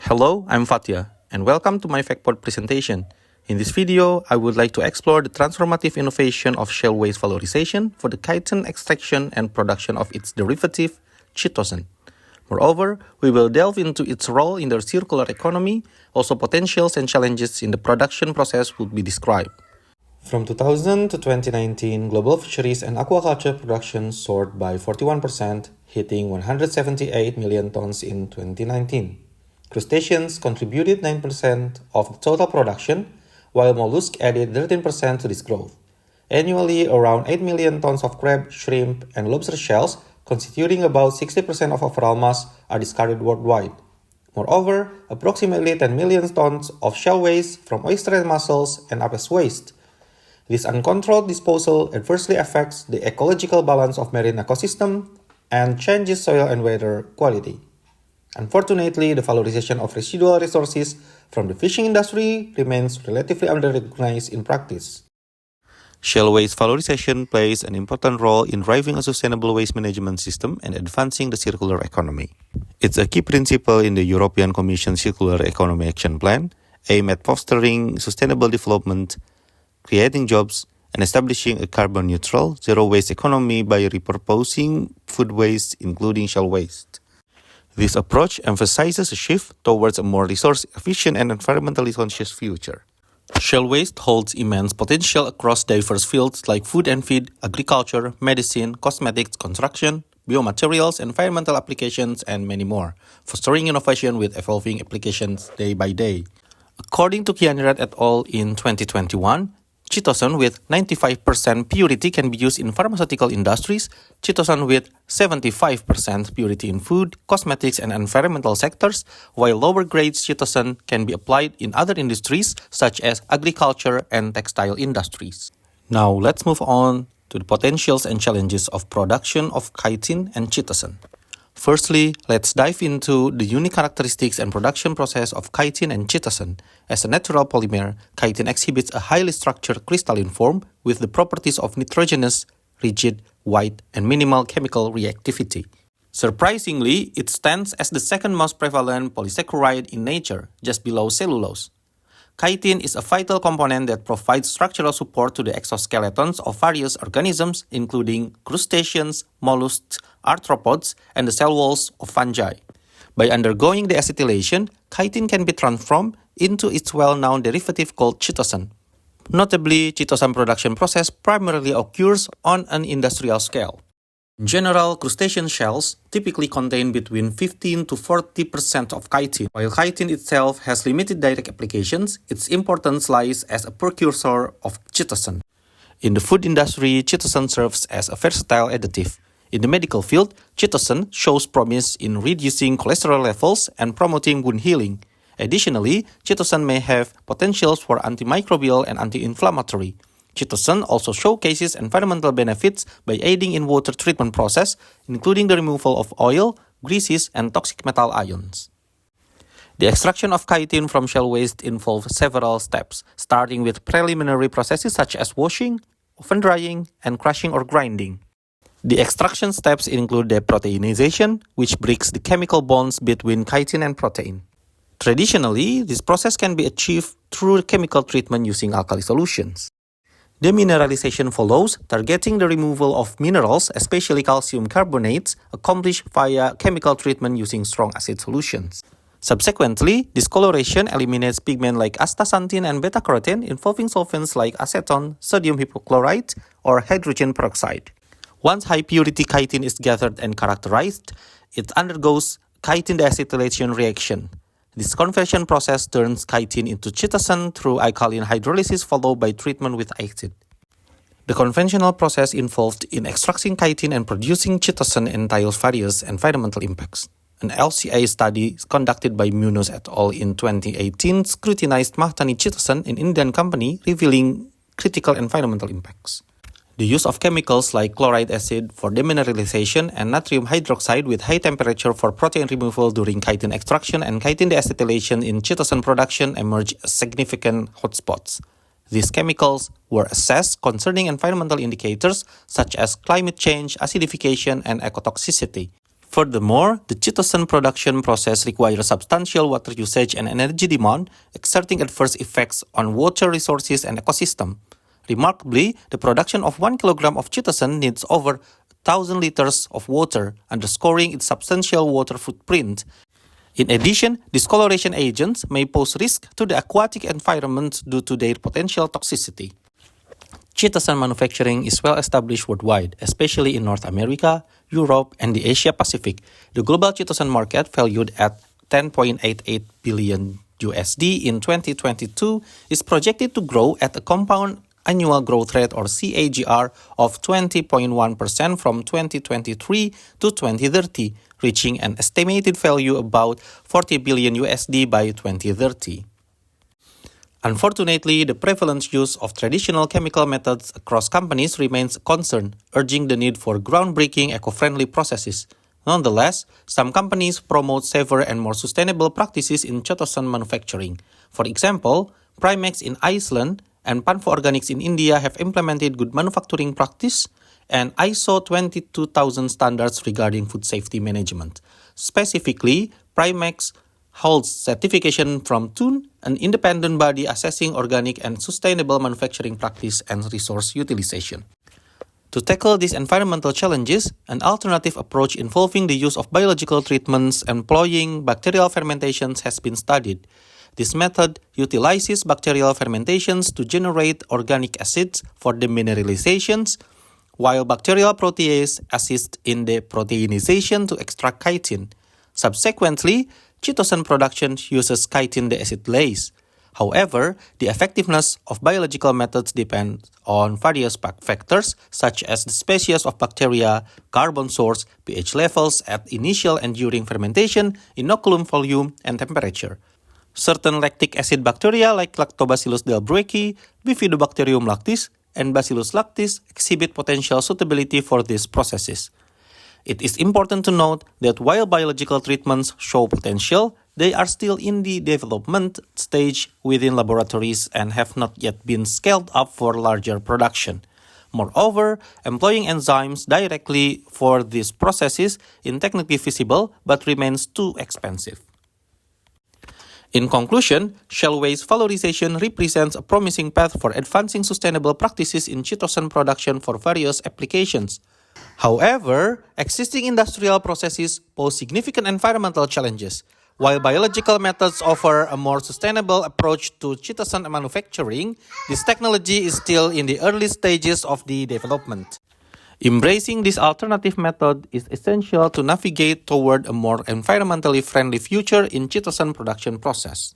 Hello, I'm Fatia, and welcome to my FactPod presentation. In this video, I would like to explore the transformative innovation of shell waste valorization for the chitin extraction and production of its derivative, chitosan. Moreover, we will delve into its role in the circular economy, also potentials and challenges in the production process will be described. From 2000 to 2019, global fisheries and aquaculture production soared by 41%, hitting 178 million tons in 2019. Crustaceans contributed 9% of the total production, while mollusks added 13% to this growth. Annually, around 8 million tons of crab, shrimp, and lobster shells, constituting about 60% of overall mass, are discarded worldwide. Moreover, approximately 10 million tons of shell waste from oyster and mussels end up as waste. This uncontrolled disposal adversely affects the ecological balance of marine ecosystem and changes soil and water quality. Unfortunately, the valorization of residual resources from the fishing industry remains relatively under-recognized in practice. Shell waste valorization plays an important role in driving a sustainable waste management system and advancing the circular economy. It's a key principle in the European Commission Circular Economy Action Plan, aimed at fostering sustainable development, creating jobs, and establishing a carbon-neutral, zero-waste economy by repurposing food waste, including shell waste. This approach emphasizes a shift towards a more resource-efficient and environmentally conscious future. Shell waste holds immense potential across diverse fields like food and feed, agriculture, medicine, cosmetics, construction, biomaterials, environmental applications, and many more, fostering innovation with evolving applications day by day. According to Kianrat et al. In 2021, chitosan with 95% purity can be used in pharmaceutical industries, chitosan with 75% purity in food, cosmetics, and environmental sectors, while lower grade chitosan can be applied in other industries such as agriculture and textile industries. Now let's move on to the potentials and challenges of production of chitin and chitosan. Firstly, let's dive into the unique characteristics and production process of chitin and chitosan. As a natural polymer, chitin exhibits a highly structured crystalline form with the properties of nitrogenous, rigid, white, and minimal chemical reactivity. Surprisingly, it stands as the second most prevalent polysaccharide in nature, just below cellulose. Chitin is a vital component that provides structural support to the exoskeletons of various organisms, including crustaceans, mollusks, arthropods, and the cell walls of fungi. By undergoing deacetylation, chitin can be transformed into its well-known derivative called chitosan. Notably, chitosan production process primarily occurs on an industrial scale. In general, crustacean shells typically contain between 15 to 40% of chitin. While chitin itself has limited direct applications, its importance lies as a precursor of chitosan. In the food industry, chitosan serves as a versatile additive. In the medical field, chitosan shows promise in reducing cholesterol levels and promoting wound healing. Additionally, chitosan may have potentials for antimicrobial and anti-inflammatory. Chitosan also showcases environmental benefits by aiding in water treatment process, including the removal of oil, greases, and toxic metal ions. The extraction of chitin from shell waste involves several steps, starting with preliminary processes such as washing, oven drying, and crushing or grinding. The extraction steps include deproteinization, which breaks the chemical bonds between chitin and protein. Traditionally, this process can be achieved through chemical treatment using alkali solutions. Demineralization follows, targeting the removal of minerals, especially calcium carbonates, accomplished via chemical treatment using strong acid solutions. Subsequently, discoloration eliminates pigment like astaxanthin and beta-carotene involving solvents like acetone, sodium hypochlorite, or hydrogen peroxide. Once high-purity chitin is gathered and characterized, it undergoes chitin deacetylation reaction. This conversion process turns chitin into chitosan through alkaline hydrolysis followed by treatment with acid. The conventional process involved in extracting chitin and producing chitosan entails various environmental impacts. An LCA study conducted by Munoz et al. In 2018 scrutinized Mahtani chitosan, an Indian company, revealing critical environmental impacts. The use of chemicals like chloride acid for demineralization and natrium hydroxide with high temperature for protein removal during chitin extraction and chitin deacetylation in chitosan production emerged as significant hotspots. These chemicals were assessed concerning environmental indicators such as climate change, acidification, and ecotoxicity. Furthermore, the chitosan production process requires substantial water usage and energy demand, exerting adverse effects on water resources and ecosystem. Remarkably, the production of 1 kilogram of chitosan needs over 1,000 liters of water, underscoring its substantial water footprint. In addition, discoloration agents may pose risk to the aquatic environment due to their potential toxicity. Chitosan manufacturing is well established worldwide, especially in North America, Europe, and the Asia Pacific. The global chitosan market, valued at 10.88 billion USD in 2022, is projected to grow at a compound annual growth rate or CAGR of 20.1% from 2023 to 2030, reaching an estimated value about 40 billion USD by 2030. Unfortunately, the prevalent use of traditional chemical methods across companies remains a concern, urging the need for groundbreaking eco-friendly processes. Nonetheless, some companies promote safer and more sustainable practices in chitosan manufacturing. For example, Primex in Iceland and Panvo Organics in India have implemented good manufacturing practice and ISO 22000 standards regarding food safety management. Specifically, Primex holds certification from TUN, an independent body assessing organic and sustainable manufacturing practice and resource utilization. To tackle these environmental challenges, an alternative approach involving the use of biological treatments employing bacterial fermentations has been studied. This method utilizes bacterial fermentations to generate organic acids for demineralizations, while bacterial protease assist in the proteinization to extract chitin. Subsequently, chitosan production uses chitin deacetylase. However, the effectiveness of biological methods depends on various factors such as the species of bacteria, carbon source, pH levels at initial and during fermentation, inoculum volume, and temperature. Certain lactic acid bacteria like Lactobacillus delbrueckii, Bifidobacterium lactis, and Bacillus lactis exhibit potential suitability for these processes. It is important to note that while biological treatments show potential, they are still in the development stage within laboratories and have not yet been scaled up for larger production. Moreover, employing enzymes directly for these processes is technically feasible but remains too expensive. In conclusion, shell waste valorization represents a promising path for advancing sustainable practices in chitosan production for various applications. However, existing industrial processes pose significant environmental challenges. While biological methods offer a more sustainable approach to chitosan manufacturing, this technology is still in the early stages of the development. Embracing this alternative method is essential to navigate toward a more environmentally friendly future in chitosan production process.